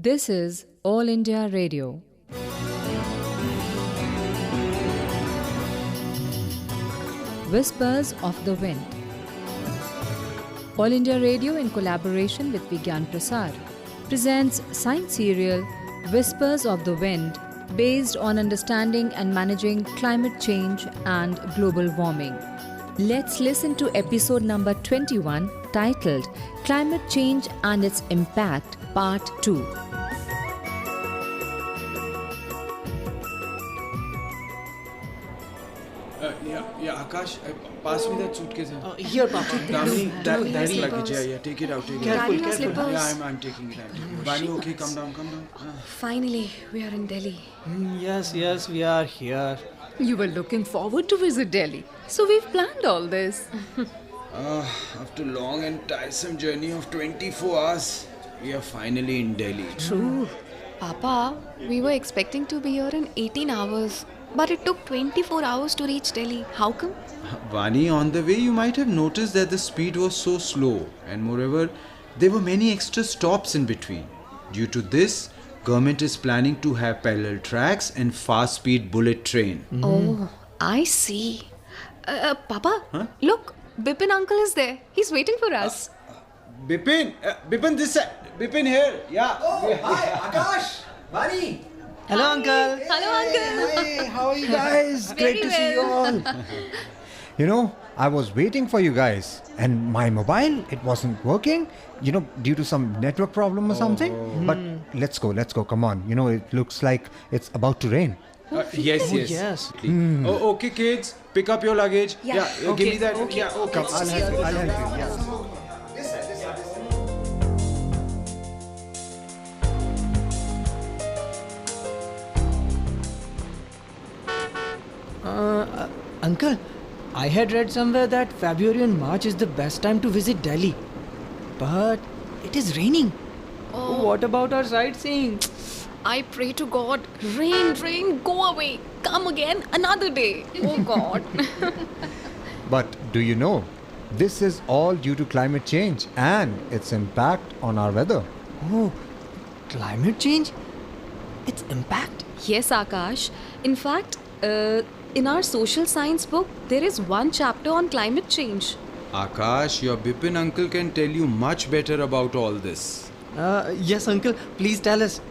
This is All India Radio. Whispers of the Wind. All India Radio, in collaboration with Vigyan-Prasar, presents science serial Whispers of the Wind, based on understanding and managing climate change and global warming. Let's listen to episode number 21, titled Climate Change and Its Impact, Part 2. Akash, pass me that suitcase. Here, Papa. Damini, that's luggage. Yeah, take it out. Careful. Yeah, I'm taking it. Vani, okay, come down. Finally, we are in Delhi. Yes, we are here. You were looking forward to visit Delhi, so we've planned all this. After a long and tiresome journey of 24 hours, we are finally in Delhi. True. Papa, we were expecting to be here in 18 hours. But it took 24 hours to reach Delhi. How come? Vani, on the way you might have noticed that the speed was so slow, and moreover, there were many extra stops in between. Due to this, government is planning to have parallel tracks and fast-speed bullet train. Oh, I see. Papa, Huh? look, Bipin uncle is there. He's waiting for us. Bipin this side. Bipin here. Yeah. Hi, Akash, Vani. Hello, Uncle. Hello, uncle. Hey, how are you guys? Very Great to see you all. You know, I was waiting for you guys, and my mobile, it wasn't working, due to some network problem or something. But let's go, come on. It looks like it's about to rain. Yes. yes. Oh, okay, kids. Pick up your luggage. Yeah. Give me that. Okay. Yeah, okay. I'll help you, yeah. Uncle, I had read somewhere that February and March is the best time to visit Delhi. But it is raining. Oh. What about our sightseeing? I pray to God, rain, go away. Come again another day. Oh, God. But do you know, this is all due to climate change and its impact on our weather. Oh, climate change? Its impact? Yes, Akash. In fact, in our social science book, there is one chapter on climate change. Akash, your Bipin uncle can tell you much better about all this. Yes, Uncle. Please tell us.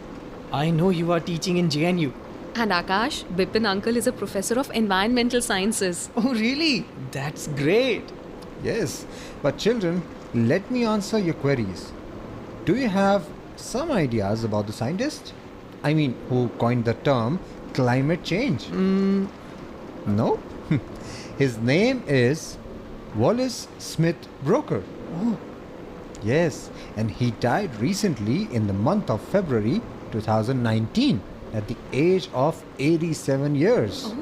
I know you are teaching in JNU. And Akash, Bipin uncle is a professor of environmental sciences. Oh, really? That's great. Yes, but children, let me answer your queries. Do you have some ideas about the scientist? I mean, who coined the term climate change? No? His name is Wallace Smith Broker. Oh. Yes, and he died recently in the month of February 2019 at the age of 87 years.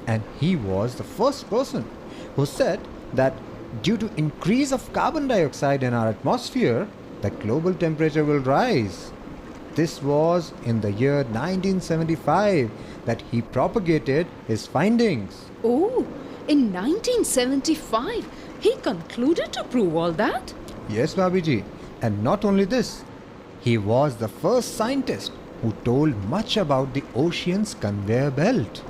And he was the first person who said that due to increase of carbon dioxide in our atmosphere, the global temperature will rise. This was in the year 1975 that he propagated his findings. Oh, in 1975, he concluded to prove all that? Yes, Babiji. And not only this, he was the first scientist who told much about the ocean's conveyor belt.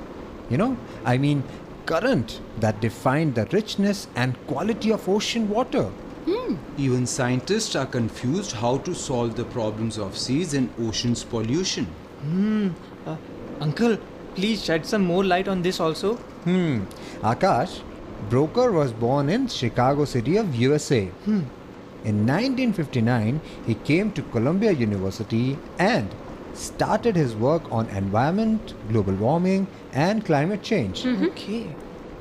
Current that defined the richness and quality of ocean water. Even scientists are confused how to solve the problems of seas and oceans pollution. Uncle, please shed some more light on this also. Akash, Broker was born in Chicago City of USA. In 1959, he came to Columbia University and started his work on environment, global warming, and climate change. Okay.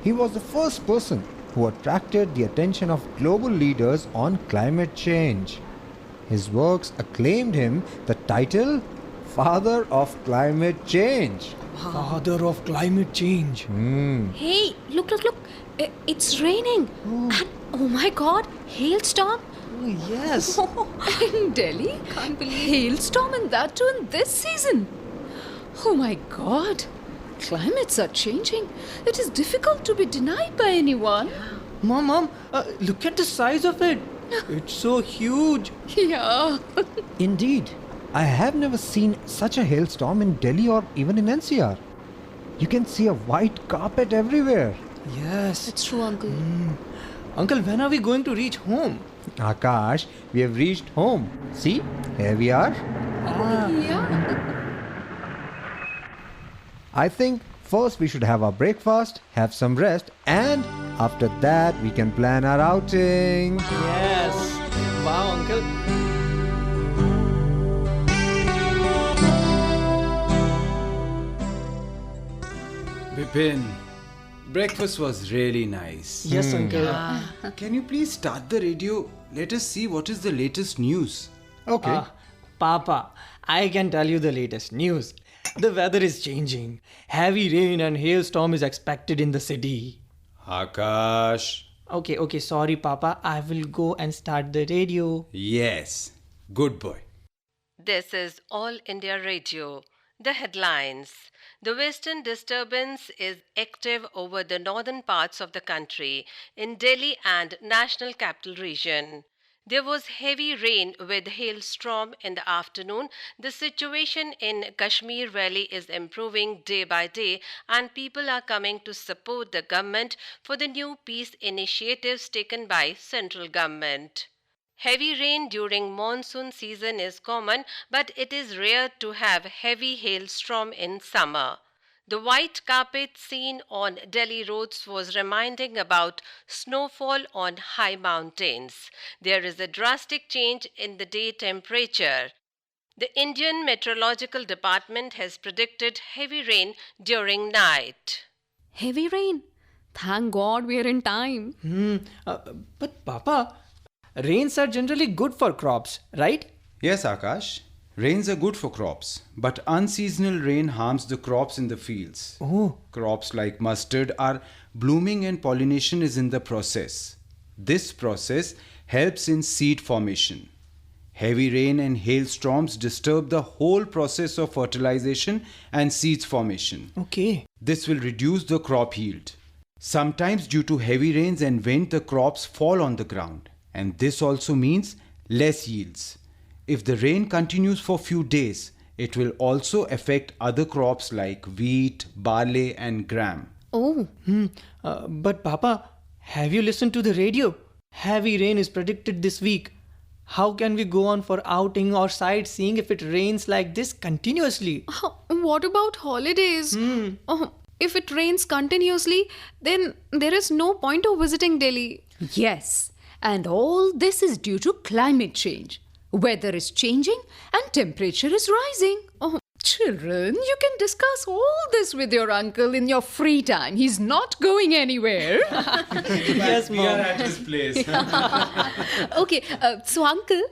He was the first person who attracted the attention of global leaders on climate change. His works acclaimed him the title Father of Climate Change. Father of climate change. Hey, look. It's raining. And oh my God, hailstorm. Oh, yes. In Delhi? Can't believe. Hailstorm, and that too in this season. Oh my God. Climates are changing. It is difficult to be denied by anyone. Mom, look at the size of it. It's so huge. Yeah. Indeed, I have never seen such a hailstorm in Delhi or even in NCR. You can see a white carpet everywhere. Yes. It's true, Uncle. Uncle, when are we going to reach home? Akash, we have reached home. See, here we are. I think first we should have our breakfast, have some rest, and after that we can plan our outing. Yes. Wow, Uncle. Bipin, breakfast was really nice. Yes, Uncle. Can you please start the radio? Let us see what is the latest news. Okay. Papa, I can tell you the latest news. The weather is changing. Heavy rain and hailstorm is expected in the city. Akash. Okay, sorry, Papa. I will go and start the radio. Yes. Good boy. This is All India Radio. The headlines. The western disturbance is active over the northern parts of the country in Delhi and National Capital Region. There was heavy rain with hailstorm in the afternoon. The situation in Kashmir Valley is improving day by day, and people are coming to support the government for the new peace initiatives taken by central government. Heavy rain during monsoon season is common, but it is rare to have heavy hailstorm in summer. The white carpet seen on Delhi roads was reminding about snowfall on high mountains. There is a drastic change in the day temperature. The Indian Meteorological Department has predicted heavy rain during night. Heavy rain. Thank God we are in time. But Papa, rains are generally good for crops, right? Yes, Akash. Rains are good for crops, but unseasonal rain harms the crops in the fields. Oh. Crops like mustard are blooming and pollination is in the process. This process helps in seed formation. Heavy rain and hailstorms disturb the whole process of fertilization and seeds formation. Okay. This will reduce the crop yield. Sometimes due to heavy rains and wind, the crops fall on the ground, and this also means less yields. If the rain continues for few days, it will also affect other crops like wheat, barley and gram. Oh, But Papa, have you listened to the radio? Heavy rain is predicted this week. How can we go on for outing or sightseeing if it rains like this continuously? what about holidays? If it rains continuously, then there is no point of visiting Delhi. Yes, and all this is due to climate change. Weather is changing and temperature is rising. Oh, children, you can discuss all this with your uncle in your free time. He's not going anywhere. Yes, Mom. at his place. Okay, so Uncle,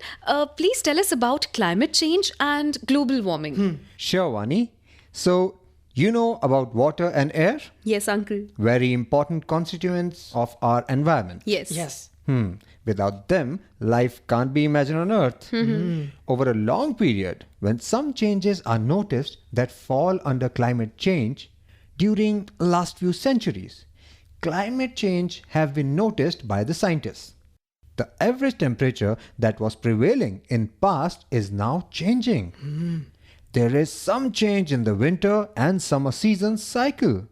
please tell us about climate change and global warming. Sure, Vani. So, you know about water and air? Yes, Uncle. Very important constituents of our environment. Yes. Without them, life can't be imagined on Earth. Over a long period, when some changes are noticed that fall under climate change during last few centuries, climate change have been noticed by the scientists. The average temperature that was prevailing in past is now changing. There is some change in the winter and summer season cycle.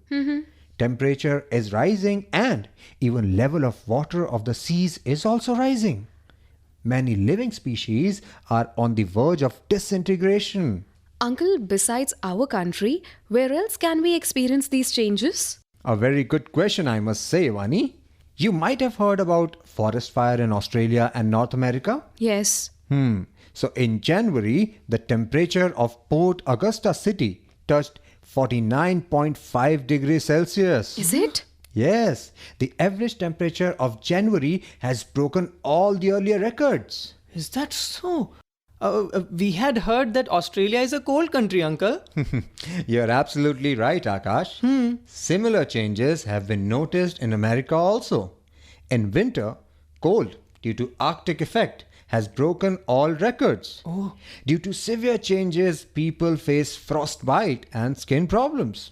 Temperature is rising and even level of water of the seas is also rising. Many living species are on the verge of disintegration. Uncle, besides our country, where else can we experience these changes? A very good question, I must say, Vani. You might have heard about forest fire in Australia and North America. Yes. So in January, the temperature of Port Augusta city touched 49.5 degrees Celsius. Is it? Yes, the average temperature of January has broken all the earlier records. Is that so? We had heard that Australia is a cold country, Uncle. You're absolutely right, Akash. Similar changes have been noticed in America also. In winter, cold due to Arctic effect has broken all records. Due to severe changes, people face frostbite and skin problems.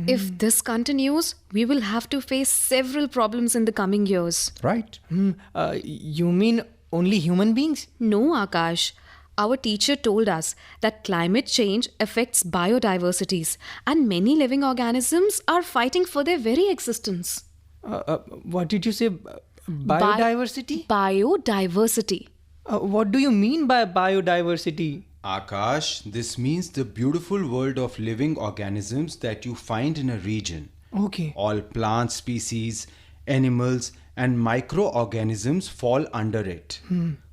If this continues, we will have to face several problems in the coming years. Right? You mean only human beings? No, Akash. Our teacher told us that climate change affects biodiversities and many living organisms are fighting for their very existence. What did you say? Biodiversity? Biodiversity. What do you mean by biodiversity? Akash, this means the beautiful world of living organisms that you find in a region. Okay. All plant species, animals, and microorganisms fall under it.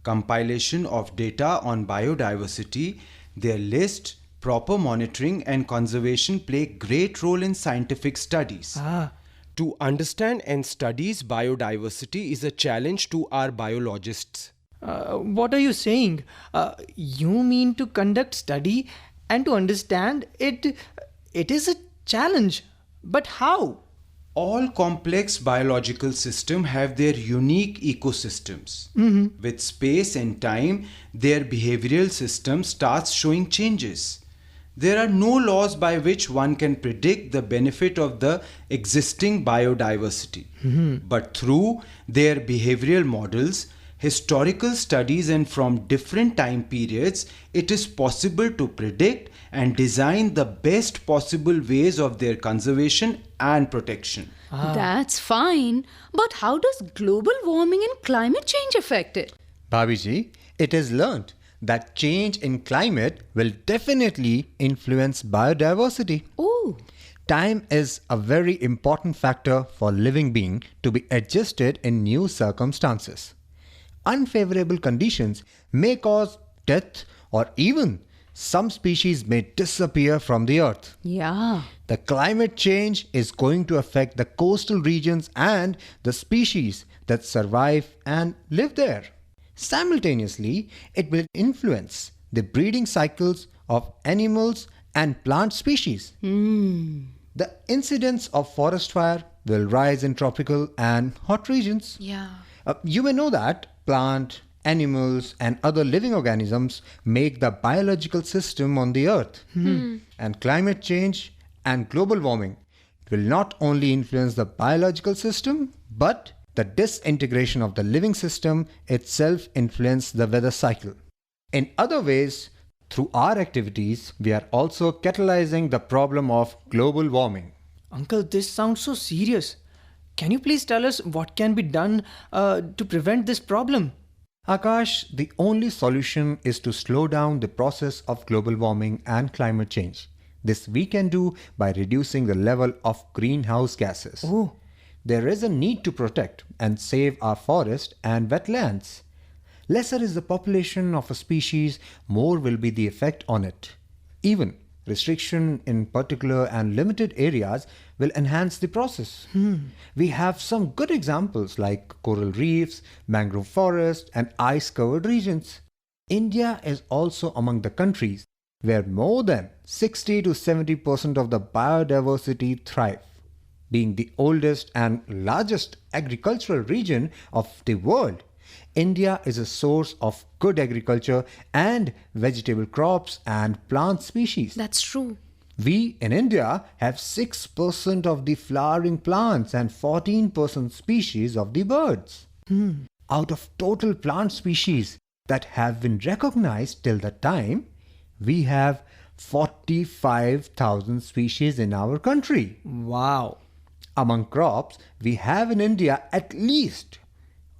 Compilation of data on biodiversity, their list, proper monitoring, and conservation play great role in scientific studies. To understand and studies biodiversity is a challenge to our biologists. What are you saying? You mean to conduct study and to understand it? It is a challenge. But how? All complex biological systems have their unique ecosystems. With space and time, their behavioral system starts showing changes. There are no laws by which one can predict the benefit of the existing biodiversity. But through their behavioral models, historical studies, and from different time periods, it is possible to predict and design the best possible ways of their conservation and protection. That's fine. But how does global warming and climate change affect it? Bhabiji, it is learnt that change in climate will definitely influence biodiversity. Oh, Time is a very important factor for living being to be adjusted in new circumstances. Unfavorable conditions may cause death, or even some species may disappear from the earth. yeah. The climate change is going to affect the coastal regions and the species that survive and live there. Simultaneously, it will influence the breeding cycles of animals and plant species. The incidence of forest fire will rise in tropical and hot regions. Yeah. You may know that plant, animals, and other living organisms make the biological system on the earth. And climate change and global warming will not only influence the biological system, but the disintegration of the living system itself influence the weather cycle. In other ways, through our activities, we are also catalyzing the problem of global warming. Uncle, this sounds so serious. Can you please tell us what can be done to prevent this problem? Akash, the only solution is to slow down the process of global warming and climate change. This we can do by reducing the level of greenhouse gases. Oh. There is a need to protect and save our forest and wetlands. Lesser is the population of a species, more will be the effect on it. Even restriction in particular and limited areas will enhance the process. We have some good examples like coral reefs, mangrove forests, and ice-covered regions. India is also among the countries where more than 60 to 70% of the biodiversity thrive. Being the oldest and largest agricultural region of the world, India is a source of good agriculture and vegetable crops and plant species. That's true. We in India have 6% of the flowering plants and 14% species of the birds. Out of total plant species that have been recognized till the time, we have 45,000 species in our country. Wow. Among crops, we have in India at least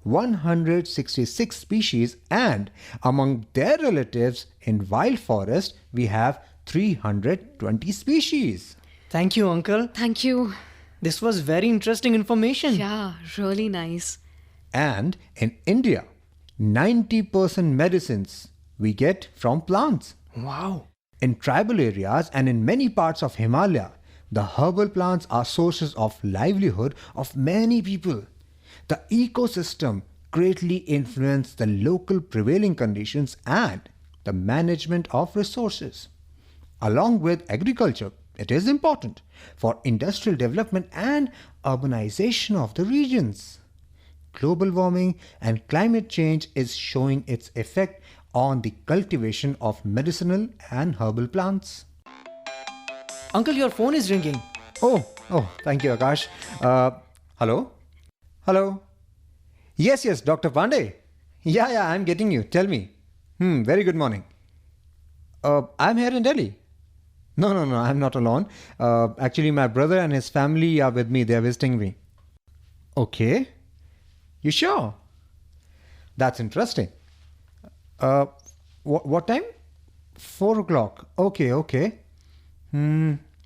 166 species, and among their relatives in wild forest, we have 320 species. Thank you, Uncle. Thank you. This was very interesting information. Yeah, really nice. And in India, 90% medicines we get from plants. Wow. In tribal areas and in many parts of Himalaya, the herbal plants are sources of livelihood of many people. The ecosystem greatly influences the local prevailing conditions and the management of resources. Along with agriculture, it is important for industrial development and urbanization of the regions. Global warming and climate change is showing its effect on the cultivation of medicinal and herbal plants. Uncle, your phone is ringing. Oh, thank you, Akash. Hello? Hello? Yes, Dr. Pandey. Yeah, I'm getting you. Tell me. Very good morning. I'm here in Delhi. No, I'm not alone. Actually, my brother and his family are with me. They're visiting me. Okay. You sure? That's interesting. What time? 4 o'clock. Okay.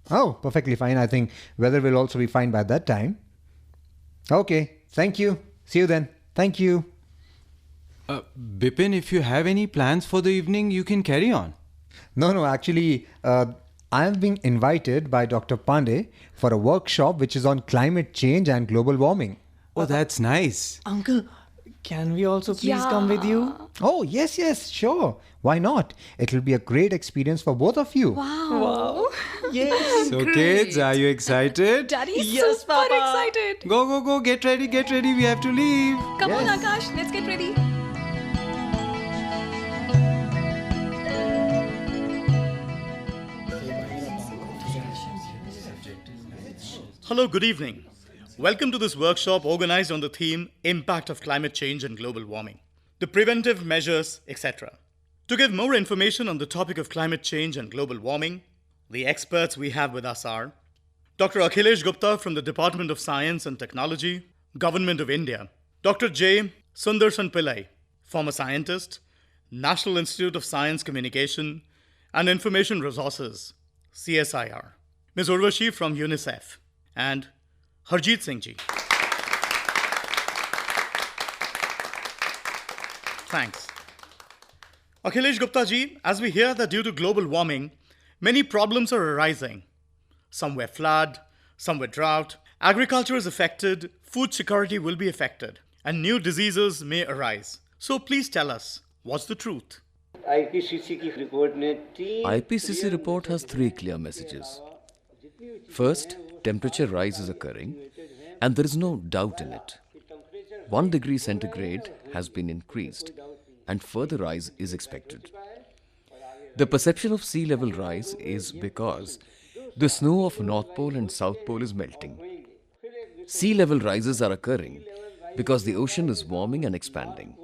Oh, perfectly fine. I think weather will also be fine by that time. Okay. Thank you. See you then. Thank you. Bipin, if you have any plans for the evening, you can carry on. No, actually, I am being invited by Dr. Pandey for a workshop which is on climate change and global warming. Oh, that's nice. Uncle, can we also please come with you? Oh, yes, sure. Why not? It will be a great experience for both of you. Wow. Yes. So, kids, are you excited? Daddy is Yes, super Papa. excited. Go, get ready. We have to leave. Come on, Yes. Akash, let's get ready. Hello, good evening. Welcome to this workshop organized on the theme Impact of Climate Change and Global Warming, the preventive measures, etc. To give more information on the topic of climate change and global warming, the experts we have with us are Dr. Akhilesh Gupta from the Department of Science and Technology, Government of India, Dr. J. Sundarsan Pillai, former scientist, National Institute of Science Communication and Information Resources, CSIR, Ms. Urvashi from UNICEF, and Harjeet Singh ji. Thanks. Akhilesh Gupta ji, as we hear that due to global warming, many problems are arising. Some were flood, some were drought, agriculture is affected, food security will be affected, and new diseases may arise. So please tell us, what's the truth? IPCC report has three clear messages. First, temperature rise is occurring, and there is no doubt in it. 1 degree centigrade has been increased, and further rise is expected. The perception of sea level rise is because the snow of North Pole and South Pole is melting. Sea level rises are occurring because the ocean is warming and expanding.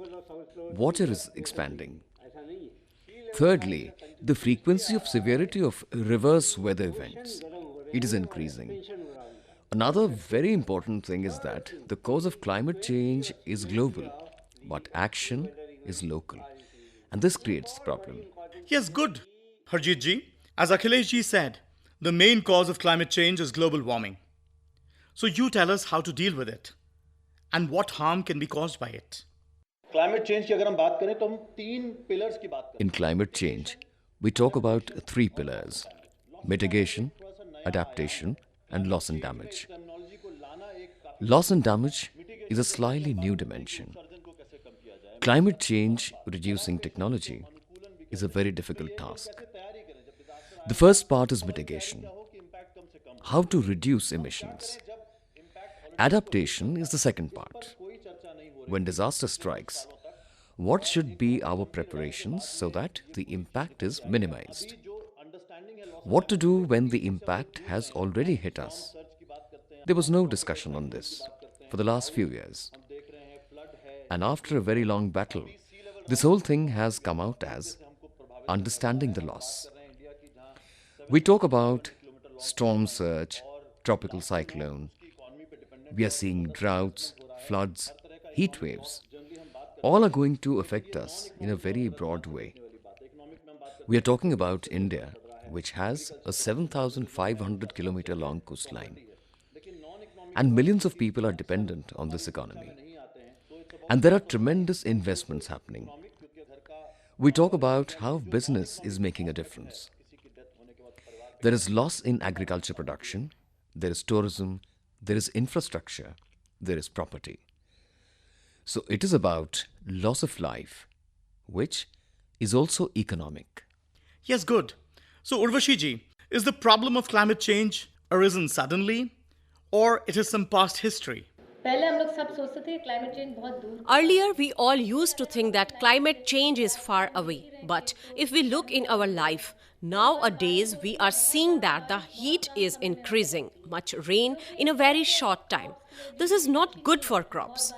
Water is expanding. Thirdly, the frequency of severity of reverse weather events. It is increasing. Another very important thing is that the cause of climate change is global, but action is local. And this creates the problem. Yes, good. Harjeet ji, as Akhilesh ji said, the main cause of climate change is global warming. So you tell us how to deal with it and what harm can be caused by it. In climate change, we talk about three pillars: mitigation, adaptation, and loss and damage. Loss and damage is a slightly new dimension. Climate change reducing technology is a very difficult task. The first part is mitigation. How to reduce emissions. Adaptation is the second part. When disaster strikes, what should be our preparations so that the impact is minimized? What to do when the impact has already hit us? There was no discussion on this for the last few years. And after a very long battle, this whole thing has come out as understanding the loss. We talk about storm surge, tropical cyclone. We are seeing droughts, floods, heat waves. All are going to affect us in a very broad way. We are talking about India, which has a 7,500 kilometer long coastline. And millions of people are dependent on this economy. And there are tremendous investments happening. We talk about how business is making a difference. There is loss in agriculture production, there is tourism, there is infrastructure, there is property. So it is about loss of life, which is also economic. Yes, good. So Urvashi ji, is the problem of climate change arisen suddenly or it is some past history? Earlier, we all used to think that climate change is far away. But if we look in our life, nowadays we are seeing that the heat is increasing, much rain in a very short time. This is not good for crops.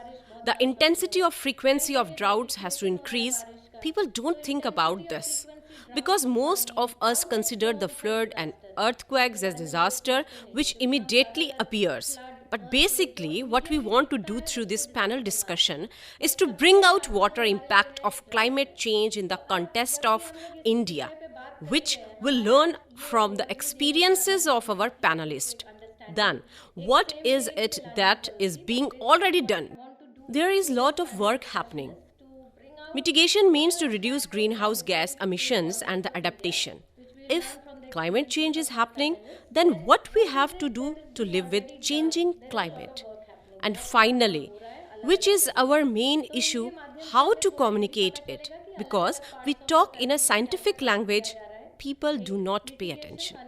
The intensity of frequency of droughts has to increase. People don't think about this. because most of us consider the flood and earthquakes as disaster which immediately appears. But basically, what we want to do through this panel discussion is to bring out water impact of climate change in the context of India, which we'll learn from the experiences of our panelists. Then, what is it that is being already done? There is a lot of work happening. Mitigation means to reduce greenhouse gas emissions and the adaptation. If climate change is happening, then what we have to do to live with changing climate? And finally, which is our main issue, how to communicate it? Because we talk in a scientific language, people do not pay attention.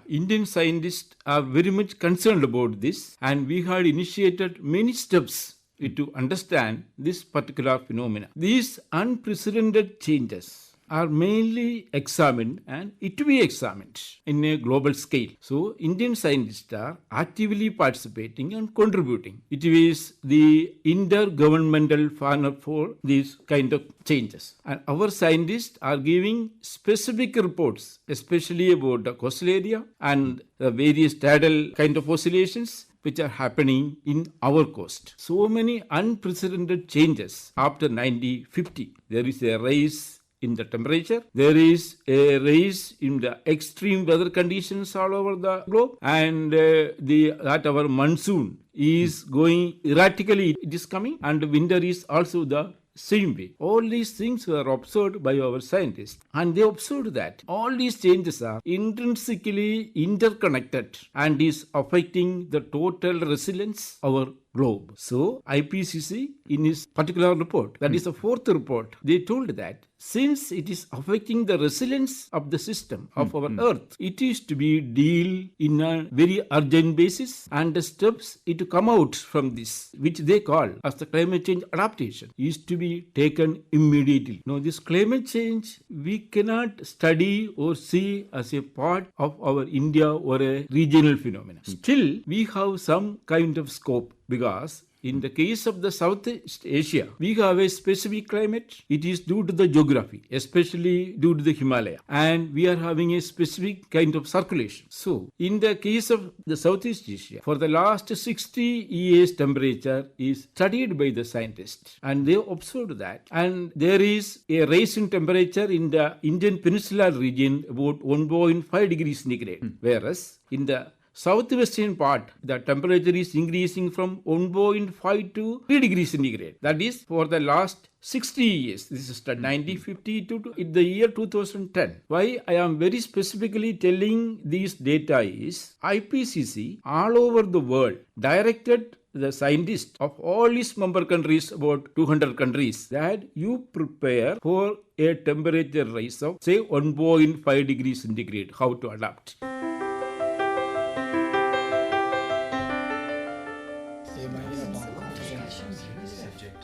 Indian scientists are very much concerned about this, and we had initiated many steps to understand this particular phenomena. These unprecedented changes are mainly examined and it to be examined in a global scale. So, Indian scientists are actively participating and contributing. It is the intergovernmental partner for these kind of changes. And our scientists are giving specific reports, especially about the coastal area and the various tidal kind of oscillations which are happening in our coast. So many unprecedented changes after 1950. There is a rise in the temperature. There is a rise in the extreme weather conditions all over the globe, and that our monsoon is going erratically. It is coming, and winter is also the same way. All these things were observed by our scientists, and they observed that all these changes are intrinsically interconnected and is affecting the total resilience of our globe. So IPCC in its particular report, that is the fourth report, they told that since it is affecting the resilience of the system of our earth, it is to be dealt in a very urgent basis, and the steps to come out from this, which they call as the climate change adaptation, is to be taken immediately. Now this climate change we cannot study or see as a part of our India or a regional phenomenon. Still we have some kind of scope, because in the case of the Southeast Asia, we have a specific climate. It is due to the geography, especially due to the Himalaya, and we are having a specific kind of circulation. So, in the case of the Southeast Asia, for the last 60 years, temperature is studied by the scientists, and they observed that. And there is a rise in temperature in the Indian Peninsular region about 1.5 degrees centigrade, whereas in the southwestern part, the temperature is increasing from 1.5 to 3 degrees centigrade. That is for the last 60 years. This is 1950 to the year 2010. Why I am very specifically telling these data is IPCC all over the world directed the scientists of all its member countries, about 200 countries, that you prepare for a temperature rise of say 1.5 degrees centigrade, how to adapt.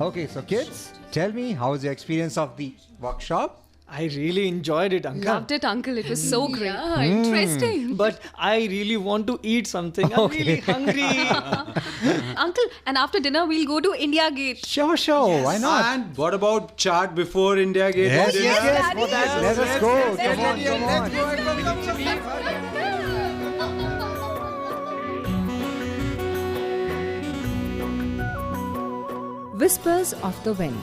Okay, so kids, tell me, how was your experience of the workshop? I really enjoyed it, Uncle. Loved it, Uncle. It was so great. Yeah, interesting. But I really want to eat something. I'm really hungry. Uncle, and after dinner, we'll go to India Gate. Sure, why not? And what about chaat before India Gate? Yes, for that. Let us go. Come on. Whispers of the Wind.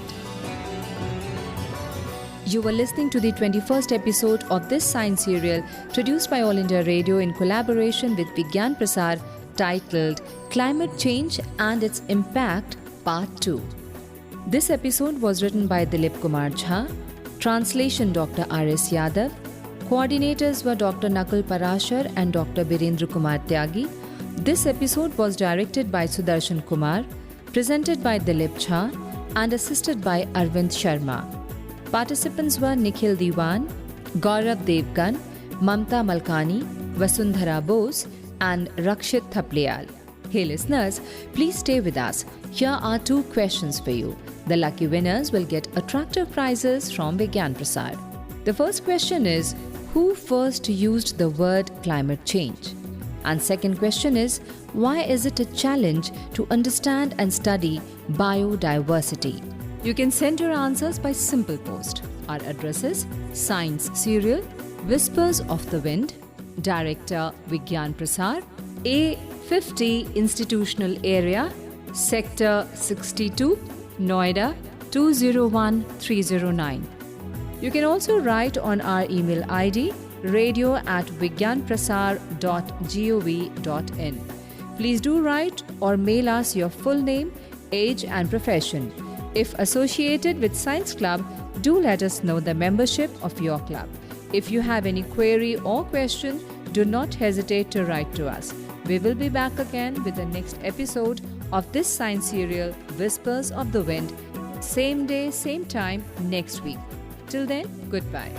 You were listening to the 21st episode of this science serial produced by All India Radio in collaboration with Vigyan-Prasar, titled Climate Change and Its Impact, Part 2. This episode was written by Dilip Kumar Jha, translation Dr. R.S. Yadav, coordinators were Dr. Nakul Parashar and Dr. Birendra Kumar Tyagi. This episode was directed by Sudarshan Kumar, presented by Dilip Jha and assisted by Arvind Sharma. Participants were Nikhil Diwan, Gaurav Devgan, Mamta Malkani, Vasundhara Bose and Rakshit Thaplayal. Hey listeners, please stay with us. Here are 2 questions for you. The lucky winners will get attractive prizes from Vigyan-Prasar. The first question is, who first used the word climate change? And second question is, why is it a challenge to understand and study biodiversity? You can send your answers by simple post. Our address is Science Serial Whispers of the Wind, Director Vigyan-Prasar, A50 Institutional Area, Sector 62, Noida 201309. You can also write on our email ID radio@vigyanprasar.gov.in. Please do write or mail us your full name, age and profession. If associated with Science Club, do let us know the membership of your club. If you have any query or question, do not hesitate to write to us. We will be back again with the next episode of this science serial, Whispers of the Wind, same day, same time next week. Till then, goodbye.